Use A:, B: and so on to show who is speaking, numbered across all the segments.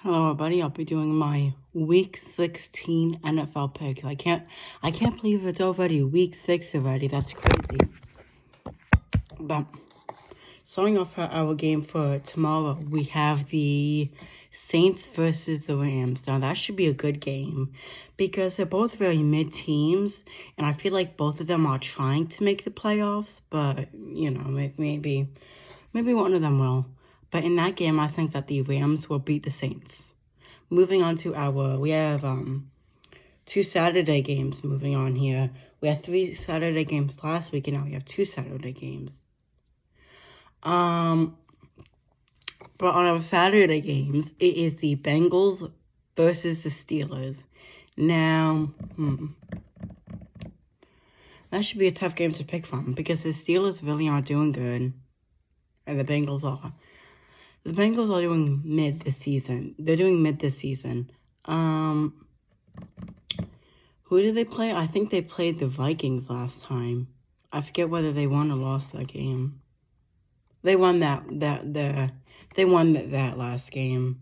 A: Hello, everybody. I'll be doing my Week 16 NFL picks. I can't believe it's already Week 6 already. That's crazy. But starting off our game for tomorrow, we have the Saints versus the Rams. Now that should be a good game because they're both very mid teams, and I feel like both of them are trying to make the playoffs. But maybe one of them will. But in that game, I think that the Rams will beat the Saints. Moving on to we have 2 Saturday games moving on here. We had 3 Saturday games last week, and now we have 2 Saturday games. But on our Saturday games, it is the Bengals versus the Steelers. Now, that should be a tough game to pick from because the Steelers really aren't doing good, and the Bengals are. The Bengals are doing mid this season. They're doing mid this season. Who did they play? I think they played the Vikings last time. I forget whether they won or lost that game. They won that last game.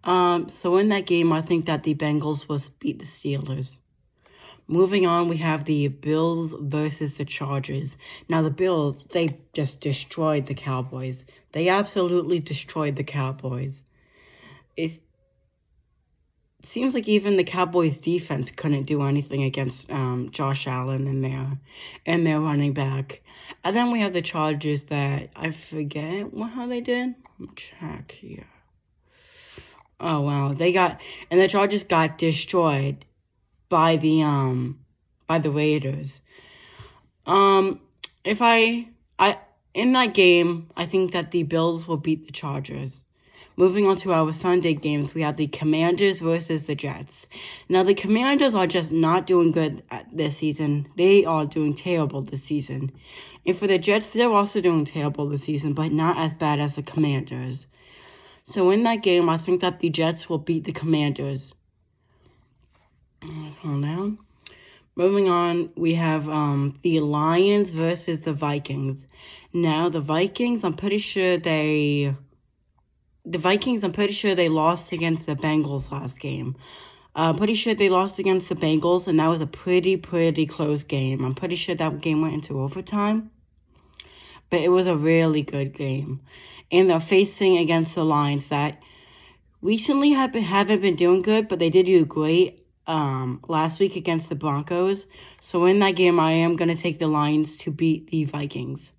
A: So in that game, I think that the Bengals will beat the Steelers. Moving on, we have the Bills versus the Chargers. Now, the Bills, they just destroyed the Cowboys. They absolutely destroyed the Cowboys. It seems like even the Cowboys' defense couldn't do anything against Josh Allen and their running back. And then we have the Chargers that I forget how they did. Let me check here. Oh, wow. The Chargers got destroyed by the Raiders. In that game, I think that the Bills will beat the Chargers. Moving on to our Sunday games, we have the Commanders versus the Jets. Now, the Commanders are just not doing good this season. They are doing terrible this season. And for the Jets, they're also doing terrible this season, but not as bad as the Commanders. So in that game, I think that the Jets will beat the Commanders. Hold down. Moving on, we have the Lions versus the Vikings. Now, the Vikings, I'm pretty sure they lost against the Bengals last game. I'm pretty sure they lost against the Bengals, and that was a pretty close game. I'm pretty sure that game went into overtime. But it was a really good game. And they're facing against the Lions that recently haven't been doing good, but they did do great last week against the Broncos. So in that game, I am going to take the Lions to beat the Vikings.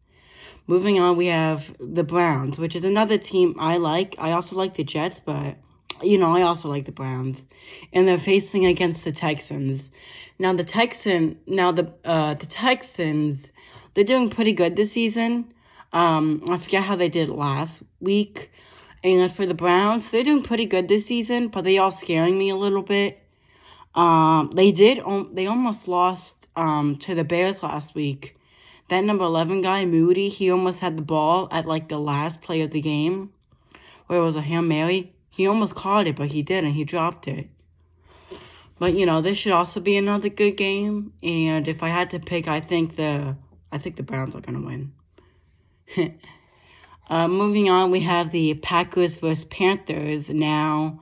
A: Moving on, we have the Browns, which is another team I like. I also like the Jets, but, I also like the Browns. And they're facing against the Texans. Now, the Texans, they're doing pretty good this season. I forget how they did last week. And for the Browns, they're doing pretty good this season, but they are scaring me a little bit. They almost lost to the Bears last week. That number 11 guy, Moody, he almost had the ball at the last play of the game, where it was a Hail Mary. He almost caught it, but he didn't. He dropped it. But this should also be another good game. And if I had to pick, I think the Browns are gonna win. Moving on, we have the Packers versus Panthers. Now,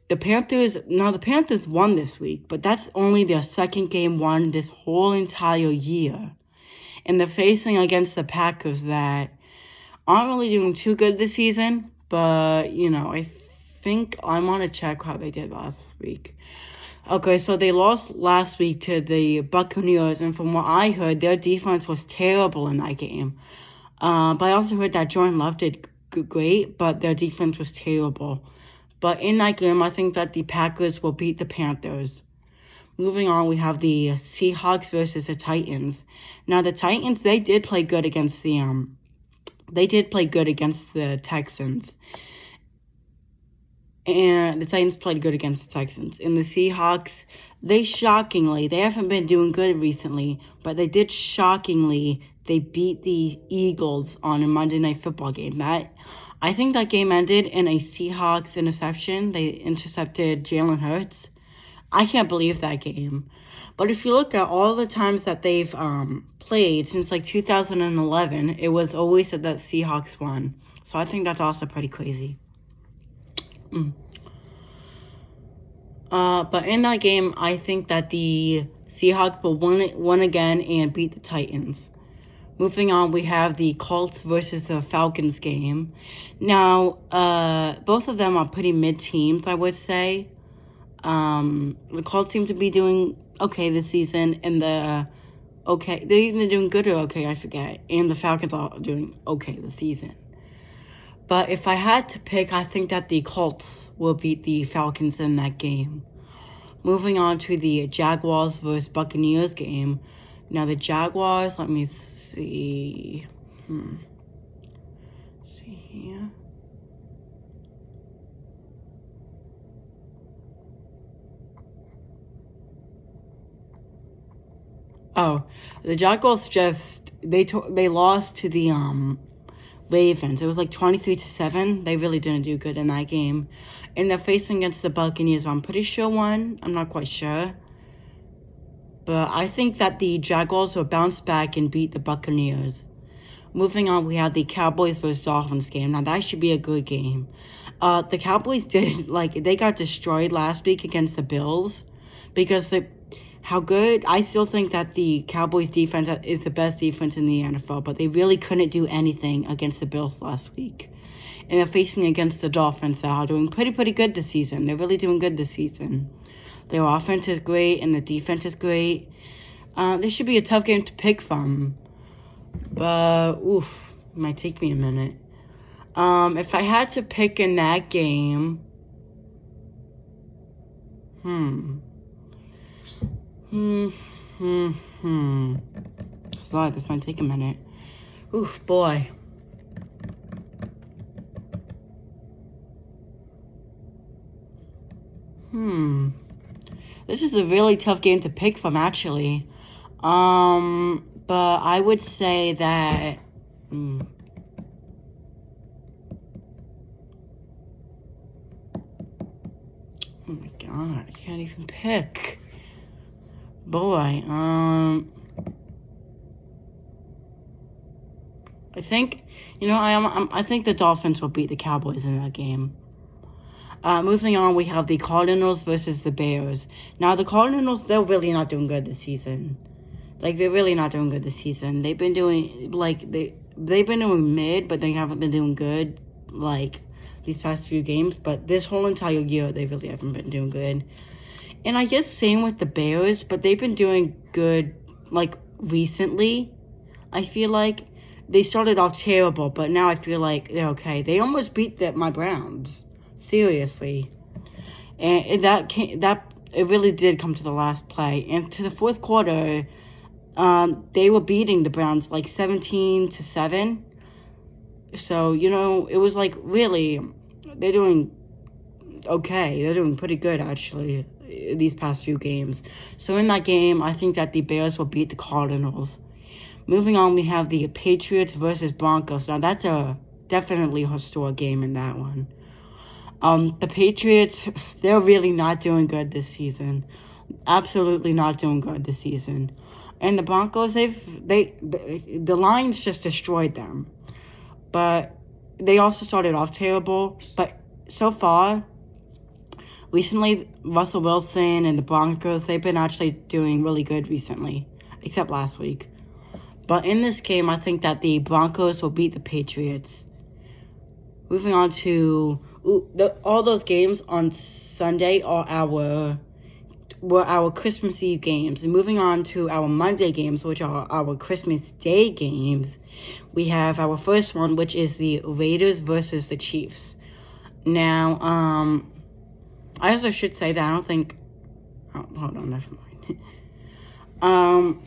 A: the Panthers won this week, but that's only their second game won this whole entire year. And they're facing against the Packers that aren't really doing too good this season. But, I think I want to check how they did last week. Okay, so they lost last week to the Buccaneers. And from what I heard, their defense was terrible in that game. But I also heard that Jordan Love did great, but their defense was terrible. But in that game, I think that the Packers will beat the Panthers. Moving on, we have the Seahawks versus the Titans. Now, the Titans, they did play good against the Texans. And the Titans played good against the Texans. And the Seahawks, they haven't been doing good recently, but they beat the Eagles on a Monday Night Football game. I think that game ended in a Seahawks interception. They intercepted Jalen Hurts. I can't believe that game. But if you look at all the times that they've played since 2011, it was always that Seahawks won. So I think that's also pretty crazy. But in that game, I think that the Seahawks will win again and beat the Titans. Moving on, we have the Colts versus the Falcons game. Now, both of them are pretty mid teams, I would say. The Colts seem to be doing okay this season, and they're either doing good or okay, I forget. And the Falcons are doing okay this season. But if I had to pick, I think that the Colts will beat the Falcons in that game. Moving on to the Jaguars versus Buccaneers game. Now, the Jaguars, let me see. See here. Oh, the Jaguars they lost to the Ravens. It was like 23-7. They really didn't do good in that game. And they're facing against the Buccaneers. I'm pretty sure won. I'm not quite sure. But I think that the Jaguars will bounce back and beat the Buccaneers. Moving on, we have the Cowboys versus Dolphins game. Now, that should be a good game. The Cowboys they got destroyed last week against the Bills. Because I still think that the Cowboys defense is the best defense in the NFL. But they really couldn't do anything against the Bills last week. And they're facing against the Dolphins that are doing pretty good this season. They're really doing good this season. Their offense is great, and the defense is great. This should be a tough game to pick from. But, it might take me a minute. If I had to pick in that game... Sorry, this might take a minute. Boy. This is a really tough game to pick from, actually. But I would say that... Oh my god, I can't even pick. Boy, I think, I think the Dolphins will beat the Cowboys in that game. Moving on, we have the Cardinals versus the Bears. Now, the Cardinals, they're really not doing good this season. They're really not doing good this season. They've been doing, they've been doing mid, but they haven't been doing good, these past few games. But this whole entire year, they really haven't been doing good. And I guess same with the Bears, but they've been doing good, recently. I feel like they started off terrible, but now I feel like they're okay. They almost beat my Browns. Seriously. And it really did come to the last play. And to the fourth quarter, they were beating the Browns 17-7. So, it was really, they're doing okay. They're doing pretty good, actually, these past few games. So in that game, I think that the Bears will beat the Cardinals. Moving on, we have the Patriots versus Broncos. Now, that's definitely a historic game in that one. The Patriots, they're really not doing good this season. Absolutely not doing good this season. And the Broncos, the Lions just destroyed them. But they also started off terrible. But so far, recently, Russell Wilson and the Broncos, they've been actually doing really good recently. Except last week. But in this game, I think that the Broncos will beat the Patriots. Moving on to... all those games on Sunday were our Christmas Eve games. And moving on to our Monday games, which are our Christmas Day games, we have our first one, which is the Raiders versus the Chiefs. Now, I also should say that I don't think... Oh, hold on, never mind.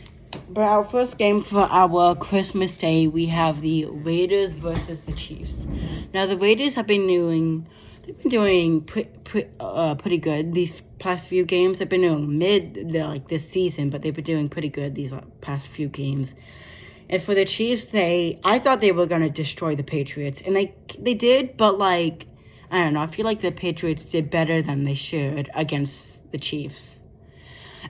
A: But our first game for our Christmas Day, we have the Raiders versus the Chiefs. Now, the Raiders have been doing pretty good these past few games. They've been doing mid this season, but they've been doing pretty good these past few games. And for the Chiefs, I thought they were gonna destroy the Patriots, and they did, but I don't know. I feel like the Patriots did better than they should against the Chiefs.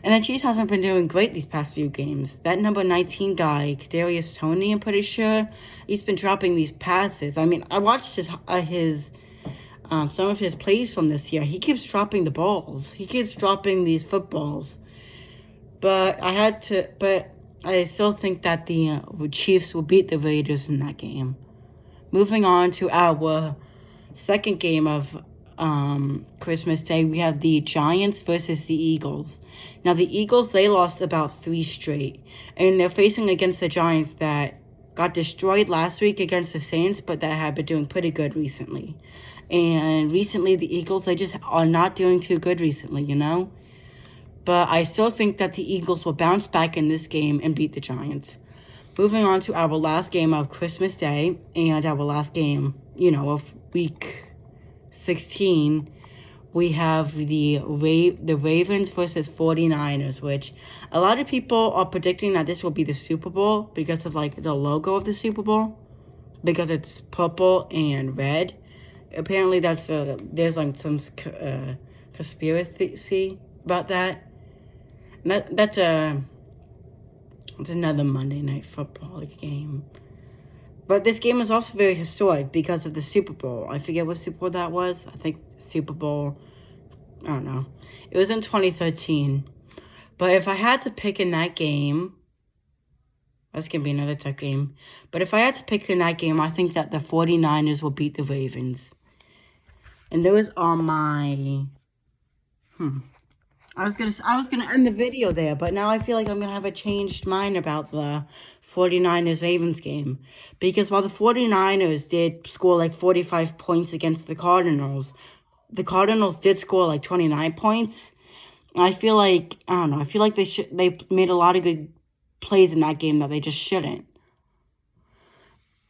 A: And the Chiefs hasn't been doing great these past few games. That number 19 guy, Kadarius Toney, I'm pretty sure, he's been dropping these passes. I mean, I watched his some of his plays from this year. He keeps dropping the balls. He keeps dropping these footballs. But I still think that the Chiefs will beat the Raiders in that game. Moving on to our second game of Christmas Day, we have the Giants versus the Eagles. Now, the Eagles, they lost about 3 straight. And they're facing against the Giants that got destroyed last week against the Saints, but that have been doing pretty good recently. And recently, the Eagles, they just are not doing too good recently, you know? But I still think that the Eagles will bounce back in this game and beat the Giants. Moving on to our last game of Christmas Day and our last game, of week 16, we have the Ravens versus 49ers, which a lot of people are predicting that this will be the Super Bowl because of, the logo of the Super Bowl, because it's purple and red. Apparently, there's, some conspiracy about that. And that's another Monday Night Football game. But this game is also very historic because of the Super Bowl. I forget what Super Bowl that was. I think Super Bowl, I don't know. It was in 2013. But if I had to pick in that game, that's going to be another tough game. But if I had to pick in that game, I think that the 49ers will beat the Ravens. And those are my... I was gonna end the video there, but now I feel like I'm gonna have a changed mind about the 49ers-Ravens game. Because while the 49ers did score 45 points against the Cardinals did score 29 points. I feel like, I don't know, I feel like they made a lot of good plays in that game that they just shouldn't.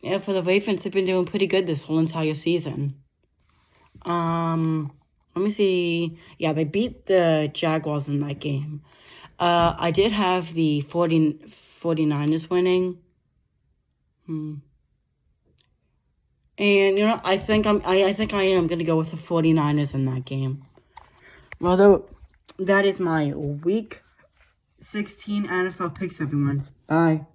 A: Yeah, for the Ravens, they've been doing pretty good this whole entire season. Let me see. Yeah, they beat the Jaguars in that game. I did have the 49ers winning. And I think I am gonna go with the 49ers in that game. Although that is my week 16 NFL picks, everyone. Bye.